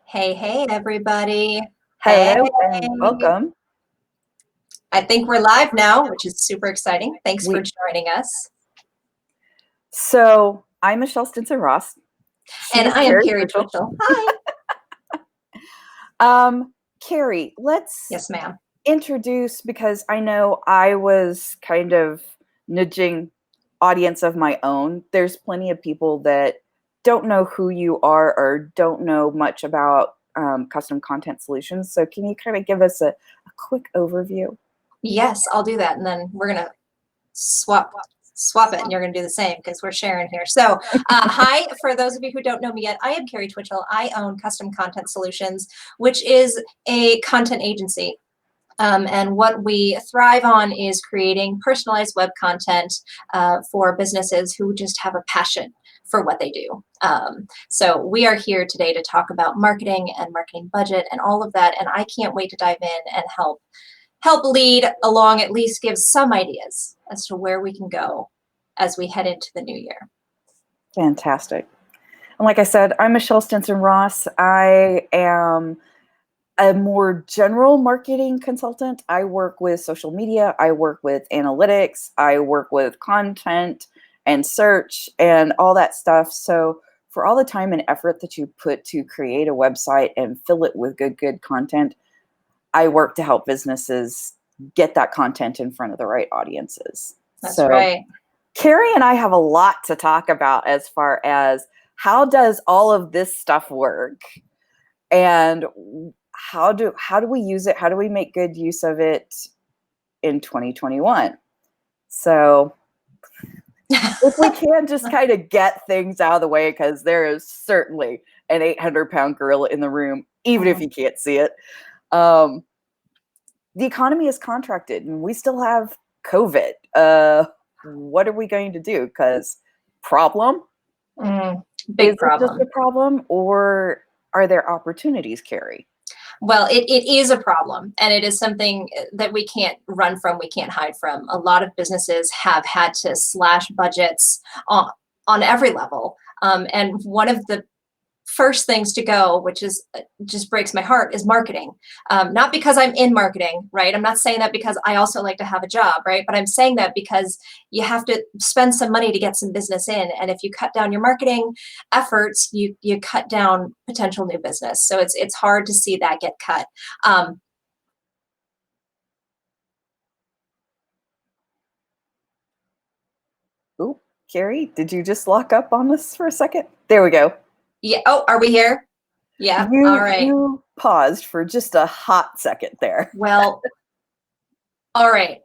Hey, everybody. Hey. Hello and welcome. I think we're live now, which is super exciting. Thanks for joining us. So I'm Michelle Stinson-Ross. And I am Cari Twitchell. Hi. Cari, let's yes, ma'am. Introduce, because I know I was kind of nudging audience of my own. There's plenty of people that don't know who you are or don't know much about custom content solutions. So can you kind of give us a quick overview? Yes, I'll do that. And then we're going to swap it, and you're going to do the same because we're sharing here. So hi, for those of you who don't know me yet, I am Cari Twitchell. I own Custom Content Solutions, which is a content agency. And what we thrive on is creating personalized web content for businesses who just have a passion for what they do. So we are here today to talk about marketing and marketing budget and all of that. And I can't wait to dive in and help lead along, at least give some ideas as to where we can go as we head into the new year. Fantastic. And like I said, I'm Michelle Stinson-Ross. I am a more general marketing consultant. I work with social media. I work with analytics. I work with content and search and all that stuff. So for all the time and effort that you put to create a website and fill it with good content, I work to help businesses get that content in front of the right audiences. That's right. Cari and I have a lot to talk about as far as how does all of this stuff work, and how do we use it? How do we make good use of it in 2021? So if we can just kind of get things out of the way, because there is certainly an 800-pound gorilla in the room, even if you can't see it. The economy is contracted and we still have COVID. What are we going to do? Because problem? Big problem. Is it just a problem, or are there opportunities, Cari? Well, it is a problem, and it is something that we can't run from, we can't hide from. A lot of businesses have had to slash budgets on every level. And one of the first things to go, which is just breaks my heart, is marketing. Not because I'm in marketing, right? I'm not saying that because I also like to have a job, right? But I'm saying that because you have to spend some money to get some business in. And if you cut down your marketing efforts, you cut down potential new business. So it's hard to see that get cut. Ooh, Cari, did you just lock up on us for a second? There we go. Yeah. Oh, are we here? Yeah. All right. You paused for just a hot second there. Well, all right.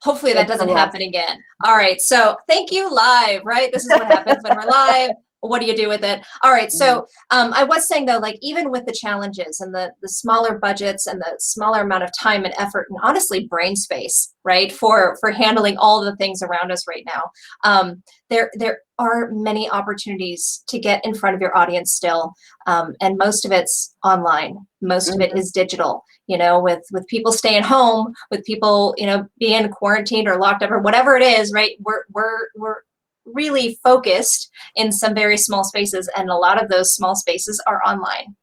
Hopefully that doesn't happen again. All right. So thank you, live, right? This is what happens when we're live. What do you do with it? All right. So I was saying, though, like, even with the challenges and the smaller budgets and the smaller amount of time and effort and honestly brain space, right, for handling all the things around us right now, there are many opportunities to get in front of your audience still. And most of it's online. Most of it is digital, you know, with people staying home, with people, you know, being quarantined or locked up or whatever it is, right? We're really focused in some very small spaces, and a lot of those small spaces are online.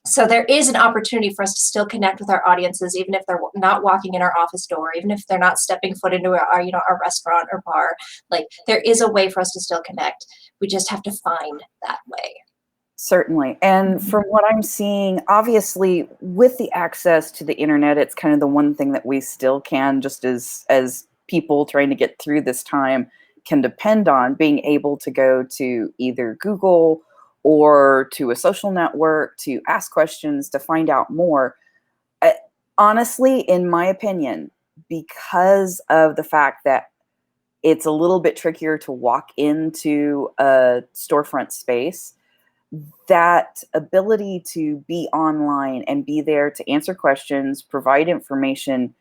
So there is an opportunity for us to still connect with our audiences, even if they're not walking in our office door, even if they're not stepping foot into our restaurant or bar. Like, there is a way for us to still connect. We just have to find that way. Certainly. And from what I'm seeing, obviously, with the access to the internet, it's kind of the one thing that we still can, just as people trying to get through this time, can depend on being able to go to either Google or to a social network to ask questions, to find out more. Honestly, in my opinion, because of the fact that it's a little bit trickier to walk into a storefront space, that ability to be online and be there to answer questions, provide information,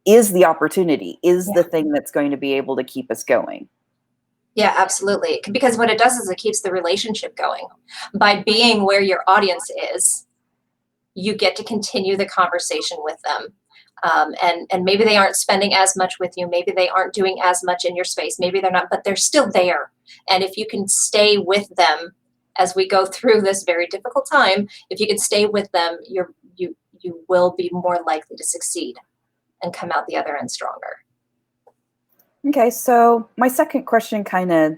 is the opportunity, is the thing that's going to be able to keep us going. Yeah, absolutely. Because what it does is it keeps the relationship going. By being where your audience is, you get to continue the conversation with them. And maybe they aren't spending as much with you. Maybe they aren't doing as much in your space. Maybe they're not, but they're still there. And if you can stay with them as we go through this very difficult time, if you can stay with them, you will be more likely to succeed and come out the other end stronger. Okay, so my second question kind of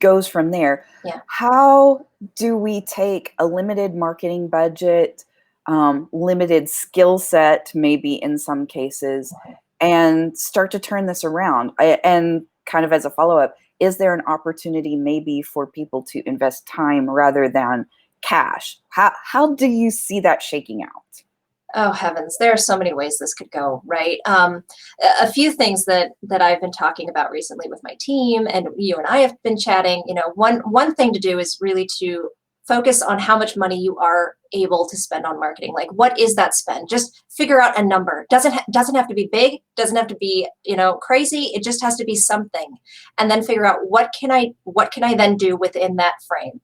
goes from there. Yeah. How do we take a limited marketing budget, limited skill set, maybe in some cases, and start to turn this around? And kind of as a follow-up, is there an opportunity maybe for people to invest time rather than cash? How do you see that shaking out? Oh heavens, there are so many ways this could go, right? A few things that I've been talking about recently with my team, and you and I have been chatting. One thing to do is really to focus on how much money you are able to spend on marketing. Like, what is that spend? Just figure out a number. Doesn't have to be big. Doesn't have to be crazy. It just has to be something, and then figure out what can I then do within that frame.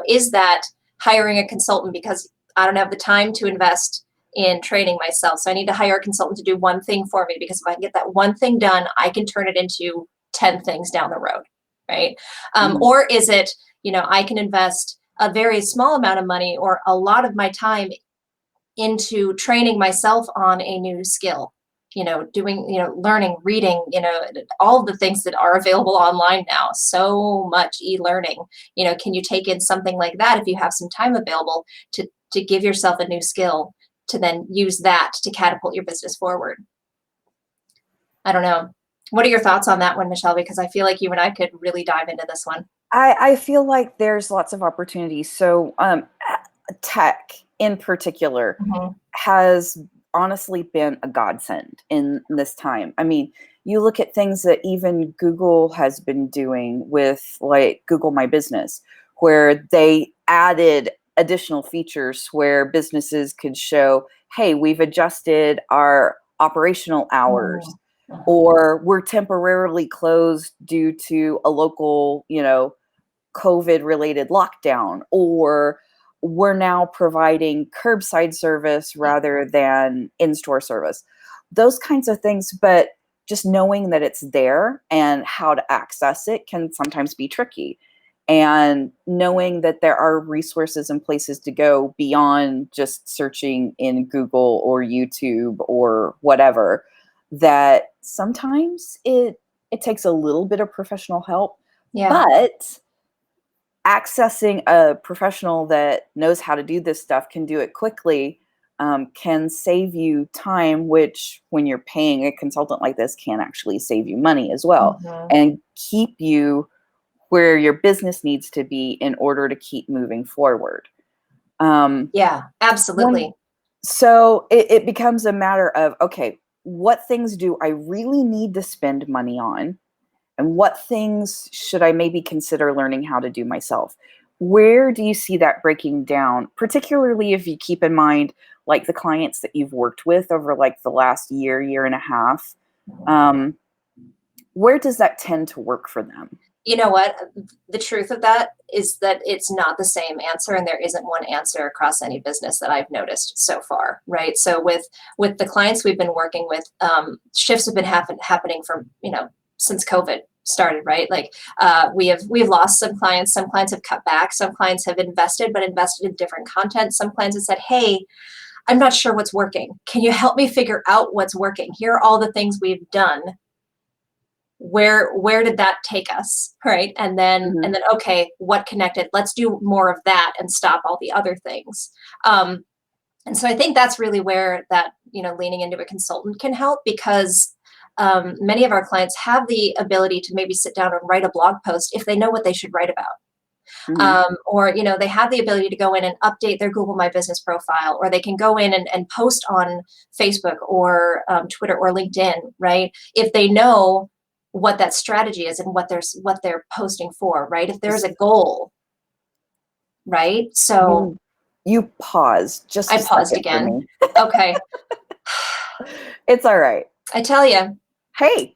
Is that hiring a consultant because I don't have the time to invest in training myself, so I need to hire a consultant to do one thing for me, because if I can get that one thing done, I can turn it into 10 things down the road, right? Or is it, I can invest a very small amount of money or a lot of my time into training myself on a new skill, doing, learning, reading, all of the things that are available online now, so much e-learning. Can you take in something like that if you have some time available to give yourself a new skill, to then use that to catapult your business forward? I don't know. What are your thoughts on that one, Michelle? Because I feel like you and I could really dive into this one. I feel like there's lots of opportunities. So tech in particular has honestly been a godsend in this time. I mean, you look at things that even Google has been doing with like Google My Business, where they added additional features where businesses could show, hey, we've adjusted our operational hours, or we're temporarily closed due to a local, COVID related lockdown, or we're now providing curbside service rather than in-store service. Those kinds of things, but just knowing that it's there and how to access it can sometimes be tricky. And knowing that there are resources and places to go beyond just searching in Google or YouTube or whatever, that sometimes it takes a little bit of professional help. Yeah. But accessing a professional that knows how to do this stuff, can do it quickly, can save you time, which when you're paying a consultant like this can actually save you money as well, and keep you where your business needs to be in order to keep moving forward. Yeah, absolutely. So it becomes a matter of, okay, what things do I really need to spend money on? And what things should I maybe consider learning how to do myself? Where do you see that breaking down, particularly if you keep in mind like the clients that you've worked with over like the last year and a half? Where does that tend to work for them? You know what? The truth of that is that it's not the same answer, and there isn't one answer across any business that I've noticed so far, right? So with the clients we've been working with, shifts have been happening from, since COVID started, right? Like we've lost some clients. Some clients have cut back. Some clients have invested, but invested in different content. Some clients have said, hey, I'm not sure what's working. Can you help me figure out what's working? Here are all the things we've done. Where did that take us, right? And then okay, what connected? Let's do more of that and stop all the other things. And so I think that's really where that leaning into a consultant can help, because many of our clients have the ability to maybe sit down and write a blog post if they know what they should write about. Or they have the ability to go in and update their Google My Business profile, or they can go in and post on Facebook or Twitter or LinkedIn, right? If they know what that strategy is and what they're posting for, right? If there's a goal, right? So you pause just I paused again. Okay. It's all right. I tell you. Hey,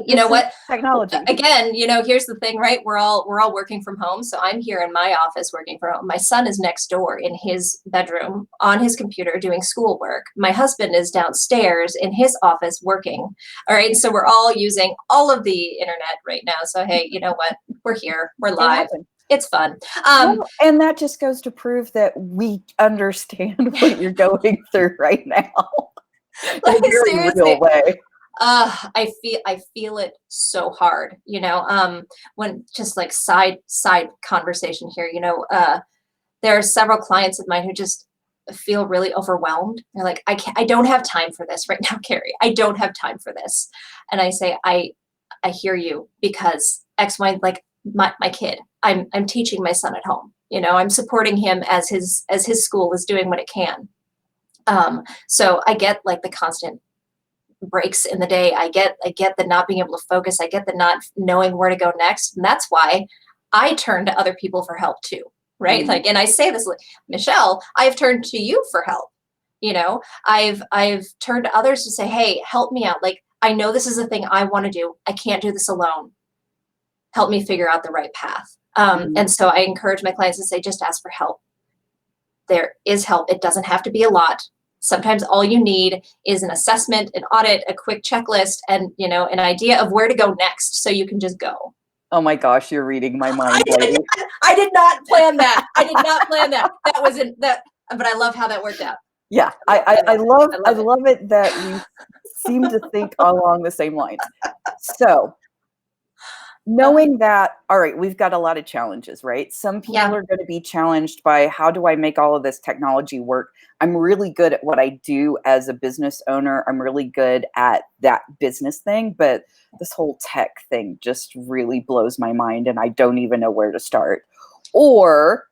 you know what? Technology. Again, here's the thing, right? We're all working from home. So I'm here in my office working from home. My son is next door in his bedroom on his computer doing schoolwork. My husband is downstairs in his office working. All right. So we're all using all of the internet right now. So hey, you know what? We're here. We're live. It's fun. Well, and that just goes to prove that we understand what you're going through right now in Like a very seriously, real way. I feel it so hard, you know, when just like side conversation here, you know, there are several clients of mine who just feel really overwhelmed. They're like, I don't have time for this right now, Cari. I don't have time for this. And I say, I hear you, because X, Y, like my kid, I'm teaching my son at home. You know, I'm supporting him as his school is doing what it can. So I get like the constant breaks in the day. I get the not being able to focus. I get the not knowing where to go next. And that's why I turn to other people for help too. Right. Mhm. Like, and I say this, Michelle, I've turned to you for help. You know, I've turned to others to say, hey, help me out. Like, I know this is a thing I want to do. I can't do this alone. Help me figure out the right path. Mhm. And so I encourage my clients to say, just ask for help. There is help. It doesn't have to be a lot. Sometimes all you need is an assessment, an audit, a quick checklist, and, you know, an idea of where to go next, so you can just go. Oh my gosh, you're reading my mind, lady. I did not plan that. I did not plan that. That wasn't that, but I love how that worked out. Yeah, I love it that we seem to think along the same lines. So, knowing that, all right, we've got a lot of challenges, right? Some people Yeah. are going to be challenged by, how do I make all of this technology work? I'm really good at what I do as a business owner. I'm really good at that business thing, but this whole tech thing just really blows my mind, and I don't even know where to start. Or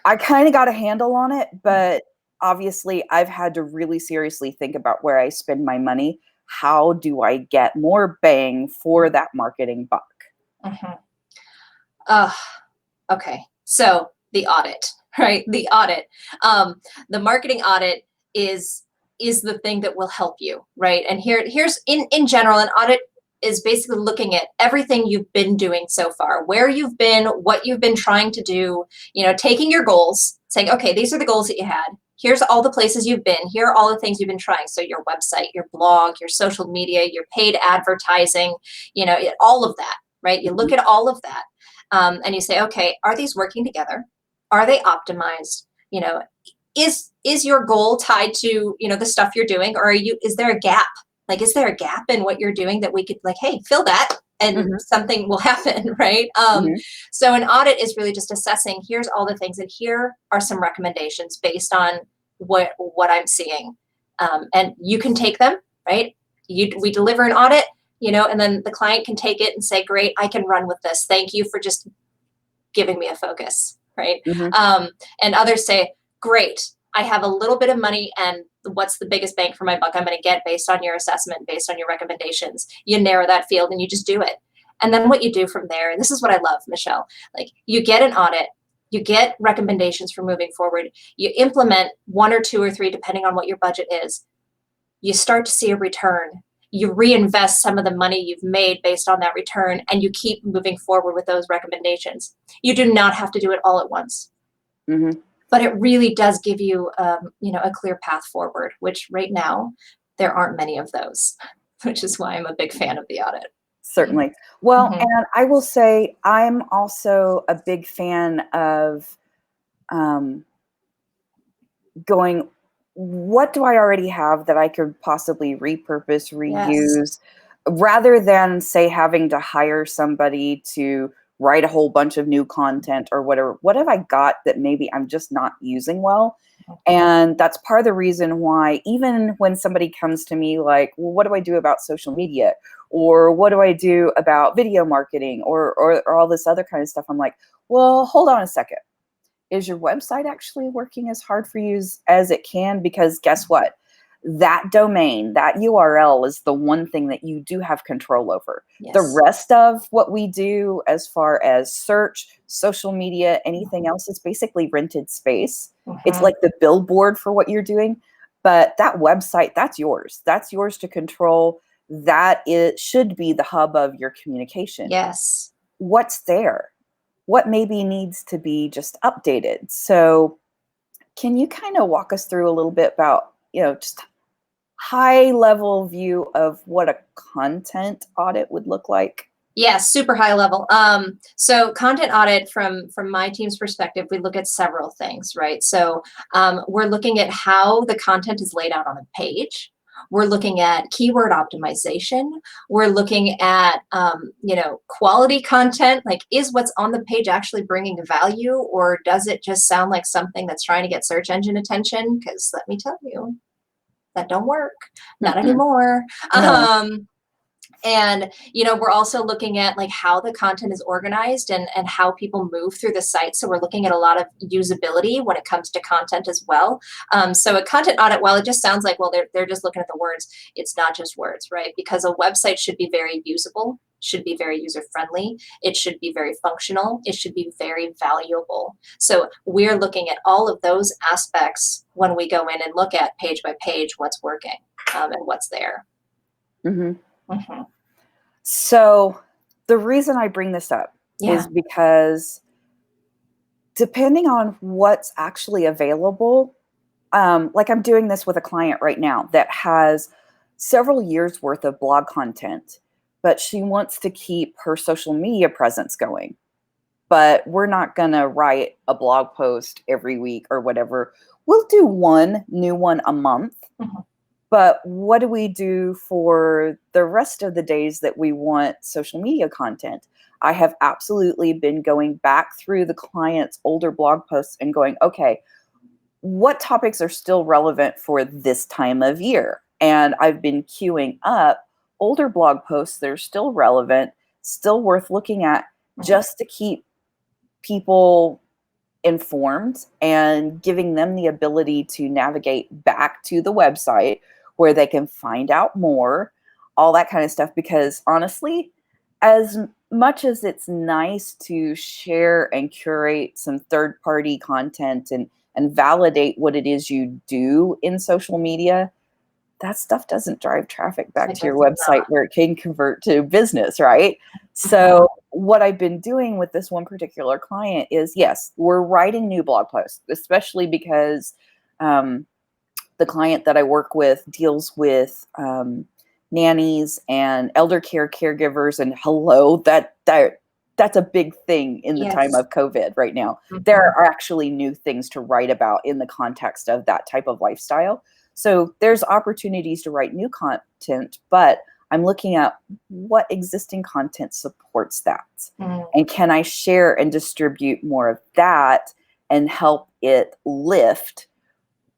I kind of got a handle on it, but obviously I've had to really seriously think about where I spend my money. How do I get more bang for that marketing buck? Uh, okay. So the audit, right? The audit. The marketing audit is the thing that will help you, right? And here's in general, an audit is basically looking at everything you've been doing so far, where you've been, what you've been trying to do, you know, taking your goals, saying, okay, these are the goals that you had. Here's all the places you've been. Here are all the things you've been trying. So your website, your blog, your social media, your paid advertising, you know, all of that, right? You look at all of that. And you say, okay, are these working together? Are they optimized? You know, is your goal tied to, you know, the stuff you're doing, or is there a gap? Like, is there a gap in what you're doing that we could, like, hey, fill that and something will happen, right? So an audit is really just assessing, here's all the things, and here are some recommendations based on what I'm seeing. And you can take them, right? We deliver an audit, you know, and then the client can take it and say, great, I can run with this. Thank you for just giving me a focus, right? And others say, great, I have a little bit of money, and what's the biggest bang for my buck I'm going to get based on your assessment, based on your recommendations? You narrow that field and you just do it. And then what you do from there, and this is what I love, Michelle, like, you get an audit, you get recommendations for moving forward, you implement 1 or 2 or 3, depending on what your budget is. You start to see a return. You reinvest some of the money you've made based on that return, and you keep moving forward with those recommendations. You do not have to do it all at once. But it really does give you, you know, a clear path forward, which right now there aren't many of those, which is why I'm a big fan of the audit. Certainly. Well, and I will say I'm also a big fan of going, what do I already have that I could possibly repurpose, reuse, rather than, say, having to hire somebody to write a whole bunch of new content or whatever. What have I got that maybe I'm just not using well? And that's part of the reason why, even when somebody comes to me like, well, what do I do about social media? Or what do I do about video marketing or all this other kind of stuff? I'm like, well, hold on a second. Is your website actually working as hard for you as it can? Because guess what? That domain, that URL is the one thing that you do have control over. The rest of what we do as far as search, social media, anything else, is basically rented space. It's like the billboard for what you're doing. But that website, that's yours. That's yours to control. That it should be the hub of your communication. Yes. What's there? What maybe needs to be just updated? So can you kind of walk us through a little bit about, you know, just high level view of what a content audit would look like? Yes, super high level. So content audit from my team's perspective, we look at several things, right? So we're looking at how the content is laid out on the page. We're looking at keyword optimization. We're looking at quality content. Like, is what's on the page actually bringing value, or does it just sound like something that's trying to get search engine attention? Because let me tell you, that don't work, not anymore. No. And we're also looking at like how the content is organized and how people move through the site. So we're looking at a lot of usability when it comes to content as well. So a content audit, while it just sounds like, well, they're just looking at the words, it's not just words, right? Because a website should be very usable, should be very user friendly, it should be very functional, it should be very valuable. So we're looking at all of those aspects when we go in and look at page by page what's working and what's there. So the reason I bring this up is because depending on what's actually available, like I'm doing this with a client right now that has several years worth of blog content, but she wants to keep her social media presence going. But we're not going to write a blog post every week or whatever. We'll do one new one a month. But what do we do for the rest of the days that we want social media content? I have absolutely been going back through the client's older blog posts and going, okay, what topics are still relevant for this time of year? And I've been queuing up older blog posts that are still relevant, still worth looking at, just to keep people informed and giving them the ability to navigate back to the website where they can find out more, all that kind of stuff. Because honestly, as much as it's nice to share and curate some third-party content and validate what it is you do in social media, that stuff doesn't drive traffic back to your website where it can convert to business, right? So what I've been doing with this one particular client is, yes, we're writing new blog posts, especially because the client that I work with deals with nannies and elder care caregivers, and hello, that's a big thing in the time of COVID right now. There are actually new things to write about in the context of that type of lifestyle. So there's opportunities to write new content, but I'm looking at what existing content supports that. And can I share and distribute more of that and help it lift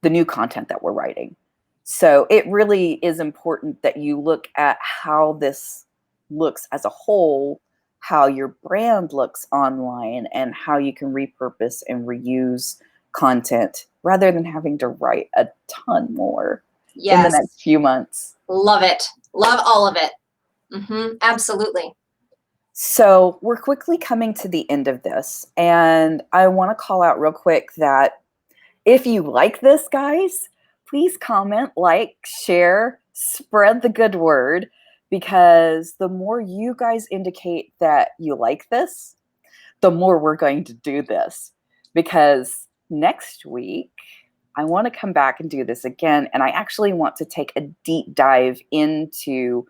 the new content that we're writing? So it really is important that you look at how this looks as a whole, how your brand looks online, and how you can repurpose and reuse content rather than having to write a ton more in the next few months. Love it. Love all of it. Absolutely. So we're quickly coming to the end of this, and I want to call out real quick that if you like this, guys, please comment, like, share, spread the good word, because the more you guys indicate that you like this, the more we're going to do this. Because next week, I want to come back and do this again, and I actually want to take a deep dive into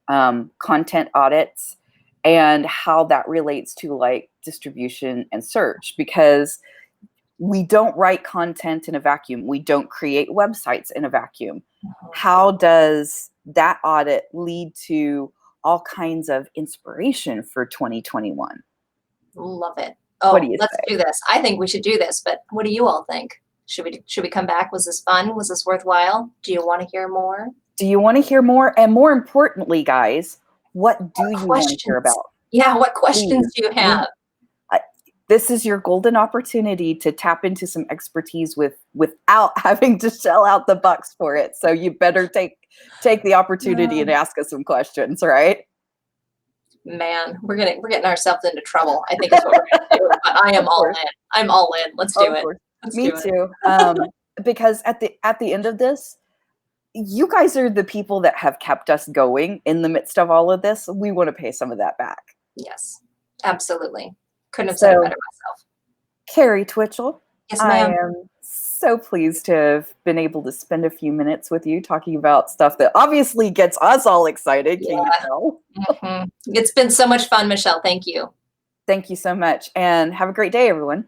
content audits and how that relates to like distribution and search, because we don't write content in a vacuum. We don't create websites in a vacuum. How does that audit lead to all kinds of inspiration for 2021? Love it. Oh, What do you let's say? do this. I think we should do this, but what do you all think? Should we come back? Was this fun? Was this worthwhile? Do you want to hear more? Do you want to hear more? And more importantly, guys, what do you want to hear about? Yeah, what questions do you have? This is your golden opportunity to tap into some expertise without having to shell out the bucks for it. So you better take the opportunity and ask us some questions, right? Man, we're getting ourselves into trouble, I think is what we're gonna do. But I am all in. I'm all in. Let's do it. Me too. Because at the end of this, you guys are the people that have kept us going in the midst of all of this. We want to pay some of that back. Yes, absolutely. Couldn't have said it better myself. Cari Twitchell, Yes, ma'am. I am so pleased to have been able to spend a few minutes with you talking about stuff that obviously gets us all excited. Can you tell? It's been so much fun, Michelle. Thank you. Thank you so much, and have a great day, everyone.